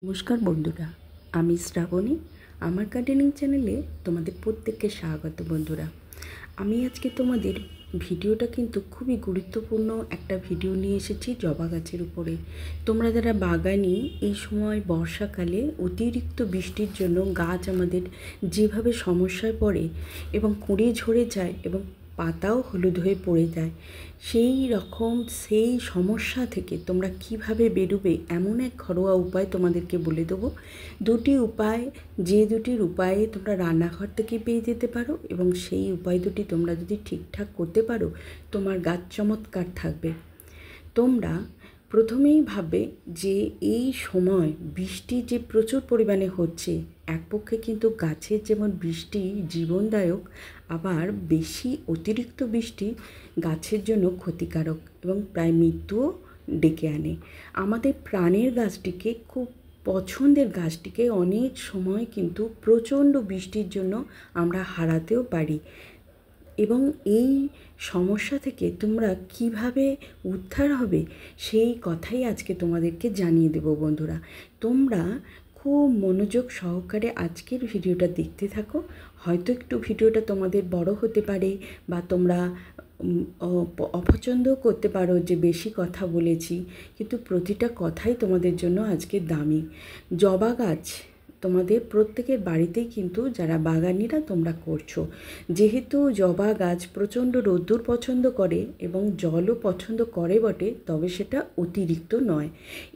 নমস্কার বন্ধুরা, আমি শ্রাবণী। আমার গার্ডেনিং চ্যানেলে তোমাদের প্রত্যেককে স্বাগত। বন্ধুরা, আমি আজকে তোমাদের ভিডিওটা কিন্তু খুবই গুরুত্বপূর্ণ একটা ভিডিও নিয়ে এসেছি জবা গাছের উপরে। তোমরা যারা বাগানি, এই সময় বর্ষাকালে অতিরিক্ত বৃষ্টির জন্য গাছ আমাদের যেভাবে সমস্যায় পড়ে এবং কুঁড়ে ঝরে যায় এবং পাতাও হলুদ হয়ে পড়ে যায়, সেই সমস্যা থেকে তোমরা কিভাবে বেরোবে এমন এক ঘরোয়া উপায় তোমাদেরকে বলে দেবো। দুটি উপায়, যে দুটির উপায়ে তোমরা রান্নাঘর থেকে পেয়ে যেতে পারো, এবং সেই উপায় দুটি তোমরা যদি ঠিকঠাক করতে পারো তোমার গাছ চমৎকার থাকবে। তোমরা প্রথমেই ভাববে যে এই সময় বৃষ্টি যে প্রচুর পরিমাণে হচ্ছে, এক পক্ষে কিন্তু গাছের যেমন বৃষ্টি জীবনদায়ক, আবার বেশি অতিরিক্ত বৃষ্টি গাছের জন্য ক্ষতিকারক এবং প্রায় মৃত্যুও ডেকে আনে। আমাদের প্রাণের গাছটিকে, খুব পছন্দের গাছটিকে অনেক সময় কিন্তু প্রচণ্ড বৃষ্টির জন্য আমরা হারাতেও পারি। এবং এই সমস্যা থেকে তোমরা কিভাবে উদ্ধার হবে সেই কথাই আজকে তোমাদেরকে জানিয়ে দেব। বন্ধুরা, তোমরা খুব মনোযোগ সহকারে আজকের ভিডিওটা দেখতে থাকো। হয়তো একটু ভিডিওটা তোমাদের বড় হতে পারে, বা তোমরা অপছন্দও করতে পারো যে বেশি কথা বলেছি, কিন্তু প্রতিটা কথাই তোমাদের জন্য আজকে দামি। জবা গাছ তোমাদের প্রত্যেকের বাড়িতেই কিন্তু, যারা বাগানিরা তোমরা করছো, যেহেতু জবা গাছ প্রচণ্ড রোদ্দুর পছন্দ করে এবং জলও পছন্দ করে বটে, তবে সেটা অতিরিক্ত নয়।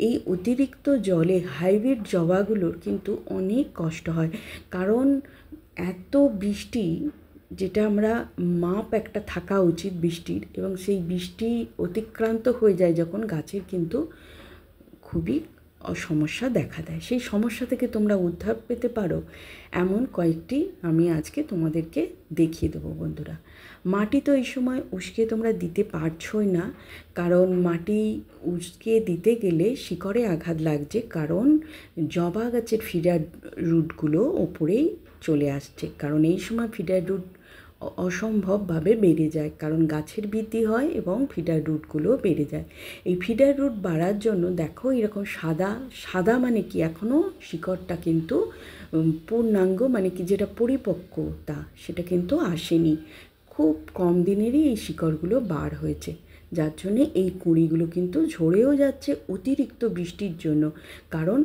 এই অতিরিক্ত জলে হাইব্রিড জবাগুলোর কিন্তু অনেক কষ্ট হয়, কারণ এত বৃষ্টি, যেটা আমরা মাপ একটা থাকা উচিত বৃষ্টির, এবং সেই বৃষ্টি অতিক্রান্ত হয়ে যায় যখন, গাছের কিন্তু খুবই সমস্যা দেখা দেয়। সেই সমস্যা থেকে তোমরা উদ্ধার পেতে পারো এমন কয়েকটি আমি আজকে তোমাদেরকে দেখিয়ে দেবো। বন্ধুরা, মাটি তো এই সময় উস্কে তোমরা দিতে পারছোই না, কারণ মাটি উস্কে দিতে গেলে শিকড়ে আঘাত লাগছে, কারণ জবা গাছের ফিডার রুটগুলো ওপরেই চলে আসছে। কারণ এই সময় ফিডার রুট অসম্ভবভাবে বেড়ে যায়, কারণ গাছের বৃদ্ধি হয় এবং ফিডার রুটগুলো বেড়ে যায়। এই ফিডার রুট বাড়ার জন্য দেখো এরকম সাদা সাদা, মানে কি এখনও শিকড়টা কিন্তু পূর্ণাঙ্গ, মানে কি যেটা পরিপক্কতা, সেটা কিন্তু আসেনি। খুব কম দিনেরই এই শিকড়গুলো বার হয়েছে, যার জন্যে এই কুঁড়িগুলো কিন্তু ঝরেও যাচ্ছে অতিরিক্ত বৃষ্টির জন্য, কারণ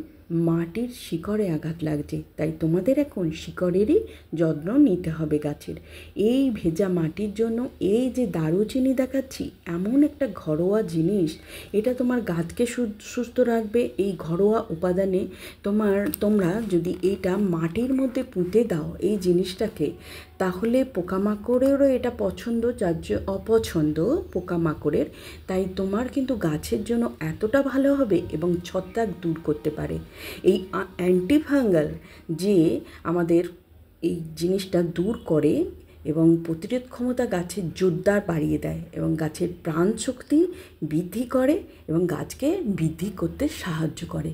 মাটির শিকড়ে আঘাত লাগছে। তাই তোমাদের এখন শিকড়েরই যত্ন নিতে হবে গাছের। এই ভেজা মাটির জন্য এই যে দারুচিনি দেখাচ্ছি, এমন একটা ঘরোয়া জিনিস, এটা তোমার গাছকে সুস্থ রাখবে। এই ঘরোয়া উপাদানে তোমরা যদি এইটা মাটির মধ্যে পুঁতে দাও এই জিনিসটাকে, তাহলে পোকামাকড়েরও এটা পছন্দ, যার অপছন্দ পোকামাকড়ের, তাই তোমার কিন্তু গাছের জন্য এতটা ভালো হবে এবং ছত্রাক দূর করতে পারে। এই অ্যান্টিফাঙ্গাল যে আমাদের এই জিনিসটা দূর করে এবং প্রতিরোধ ক্ষমতা গাছের জোরদার বাড়িয়ে দেয়, এবং গাছের প্রাণ শক্তি বৃদ্ধি করে এবং গাছকে বৃদ্ধি করতে সাহায্য করে।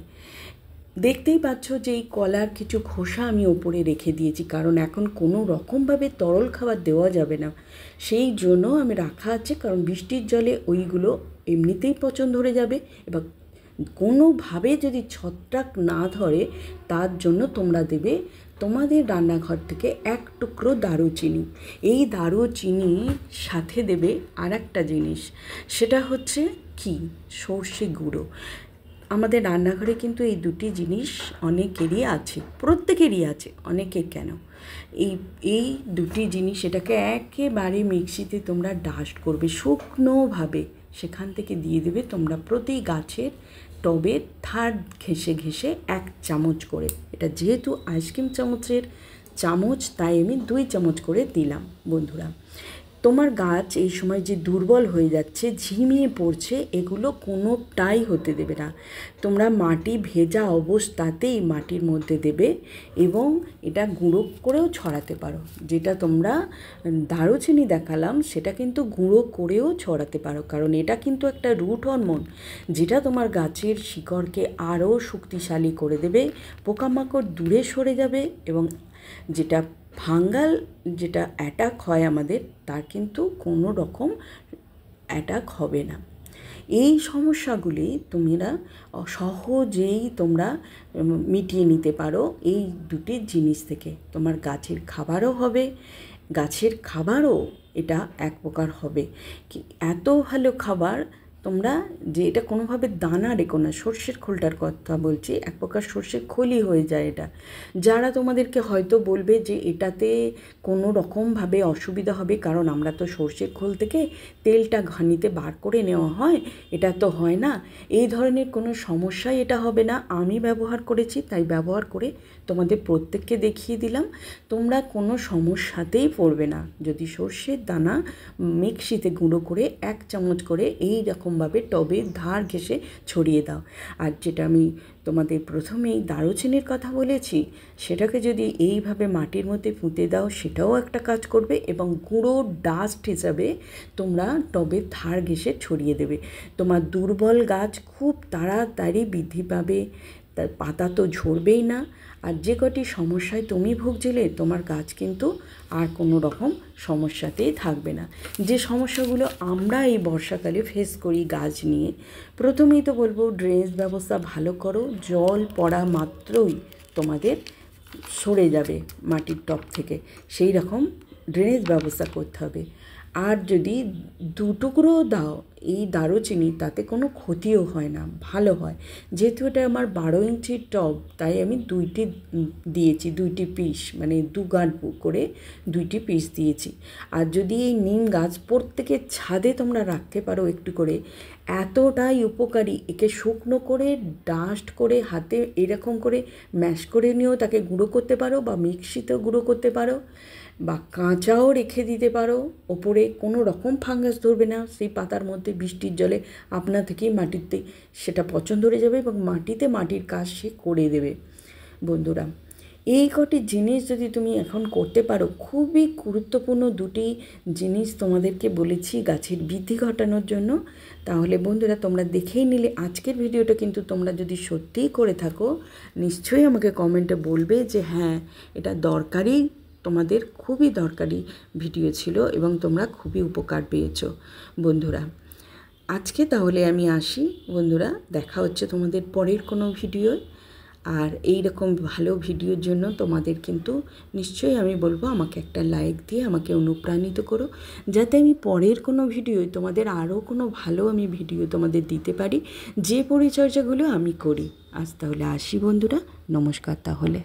দেখতেই পাচ্ছ যে এই কলার কিছু খোসা আমি ওপরে রেখে দিয়েছি, কারণ এখন কোনো রকমভাবে তরল খাবার দেওয়া যাবে না, সেই জন্য আমি রাখা আছে। কারণ বৃষ্টির জলে ওইগুলো এমনিতেই পচন ধরে যাবে, এবং কোনোভাবে যদি ছত্রাক না ধরে তার জন্য তোমরা দেবে তোমাদের রান্নাঘর থেকে এক টুকরো দারুচিনি। এই দারুচিনির সাথে দেবে আর একটা জিনিস, সেটা হচ্ছে কি, সর্ষে গুঁড়ো। আমাদের রান্নাঘরে কিন্তু এই দুটি জিনিস অনেকেরই আছে, প্রত্যেকেরই আছে, অনেকের কেন, এই দুটি জিনিস এটাকে একেবারে মিক্সিতে তোমরা ডাস্ট করবে শুকনোভাবে, সেখান থেকে দিয়ে দেবে তোমরা প্রতি গাছের টবে ধার ঘেঁষে ঘেঁষে 1 চামচ করে। এটা যেহেতু আইসক্রিম চামচের চামচ, তাই আমি 2 চামচ করে দিলাম। বন্ধুরা, তোমার গাছ এই সময় যে দুর্বল হয়ে যাচ্ছে, ঝিমিয়ে পড়ছে, এগুলো কোনোটাই হতে দেবে না। তোমরা মাটি ভেজা অবস্থাতেই মাটির মধ্যে দেবে, এবং এটা গুঁড়ো করেও ছড়াতে পারো। যেটা তোমরা দারুচিনি দেখালাম সেটা কিন্তু গুঁড়ো করেও ছড়াতে পারো, কারণ এটা কিন্তু একটা রুট হরমোন, যেটা তোমার গাছের শিকড়কে আরও শক্তিশালী করে দেবে, পোকামাকড় দূরে সরে যাবে, এবং যেটা ফাঙ্গাল যেটা অ্যাটাক হয় আমাদের, তার কিন্তু কোনো রকম অ্যাটাক হবে না। এই সমস্যাগুলি তোমরা সহজেই তোমরা মিটিয়ে নিতে পারো এই দুটি জিনিস থেকে। তোমার গাছের খাবারও হবে, গাছের খাবারও এটা এক প্রকার হবে কি এত ভালো খাবার তোমরা যে এটা কোনোভাবে দানা রেখো না। সর্ষের খোলটার কথা বলছি, এক প্রকার সর্ষের খোলই হয়ে যায় এটা। যারা তোমাদেরকে হয়তো বলবে যে এটাতে কোনো রকমভাবে অসুবিধা হবে, কারণ আমরা তো সর্ষের খোল থেকে তেলটা ঘানিতে বার করে নেওয়া হয়, এটা তো হয় না, এই ধরনের কোনো সমস্যাই এটা হবে না। আমি ব্যবহার করেছি, তাই ব্যবহার করে তোমাদের প্রত্যেককে দেখিয়ে দিলাম। তোমরা কোনো সমস্যাতেই পড়বে না যদি সর্ষের দানা মিক্সিতে গুঁড়ো করে 1 চামচ করে এই রকমভাবে টবের ধার ঘেঁষে ছড়িয়ে দাও। আর যেটা আমি তোমাদের প্রথমেই দারুচিনির কথা বলেছি, সেটাকে যদি এইভাবে মাটির মধ্যে পুঁতে দাও, সেটাও একটা কাজ করবে। এবং গুঁড়ো ডাস্ট হিসাবে তোমরা টবের ধার ঘেঁষে ছড়িয়ে দেবে। তোমার দুর্বল গাছ খুব তাড়াতাড়ি বৃদ্ধি পাবে, তার পাতা তো ঝরবেই না। আর যে কটি সমস্যায় তুমি ভুগছিলে, তোমার গাছ কিন্তু আর কোনো রকম সমস্যাতেই থাকবে না। যে সমস্যাগুলো আমরা এই বর্ষাকালে ফেস করি গাছ নিয়ে, প্রথমেই তো বলবো ড্রেনেজ ব্যবস্থা ভালো করো। জল পড়া মাত্রই তোমাদের সরে যাবে মাটির টব থেকে, সেই রকম ড্রেনেজ ব্যবস্থা করতে হবে। আর যদি 2 টুকরো দাও এই দারুচিনি, তাতে কোনো ক্ষতিও হয় না, ভালো হয়। যেহেতু এটা আমার 12 ইঞ্চির টব, তাই আমি 2টি দিয়েছি, 2টি পিস, মানে 2 গাঁট করে 2টি পিস দিয়েছি। আর যদি এই নিম গাছ প্রত্যেকের ছাদে তোমরা রাখতে পারো একটু করে, এতটাই উপকারী। একে শুকনো করে ডাস্ট করে হাতে এরকম করে ম্যাশ করে নিয়েও তাকে গুঁড়ো করতে পারো, বা মিক্সিতেও গুঁড়ো করতে পারো, বা কাঁচাও রেখে দিতে পারো। ওপরে কোনো রকম ফাঙ্গাস ধরবে না সেই পাতার মধ্যে, বৃষ্টির জলে আপনা থেকেই মাটিতে সেটা পচন ধরে যাবে এবং মাটিতে মাটির কাজ সে করে দেবে। বন্ধুরা, এই কটি জিনিস যদি তুমি এখন করতে পারো, খুবই গুরুত্বপূর্ণ 2টি জিনিস তোমাদেরকে বলেছি গাছের বৃদ্ধি ঘটানোর জন্য। তাহলে বন্ধুরা, তোমরা দেখেই নিলে আজকের ভিডিওটা, কিন্তু তোমরা যদি সত্যিই করে থাকো, নিশ্চয়ই আমাকে কমেন্টে বলবে যে হ্যাঁ, এটা দরকারি, তোমাদের খুবই দরকারি ভিডিও ছিল এবং তোমরা খুবই উপকার পেয়েছো। বন্ধুরা, আজকে তাহলে আমি আসি। বন্ধুরা, দেখা হচ্ছে তোমাদের পরের কোনো ভিডিওয়। আর এই রকম ভালো ভিডিওর জন্য তোমাদের কিন্তু নিশ্চয়ই আমি বলবো আমাকে একটা লাইক দিয়ে আমাকে অনুপ্রাণিত করো, যাতে আমি পরের কোনো ভিডিওয় তোমাদের আরও কোনো ভালো আমি ভিডিও তোমাদের দিতে পারি, যে পরিচর্যাগুলো আমি করি। আজ তাহলে আসি বন্ধুরা, নমস্কার তাহলে।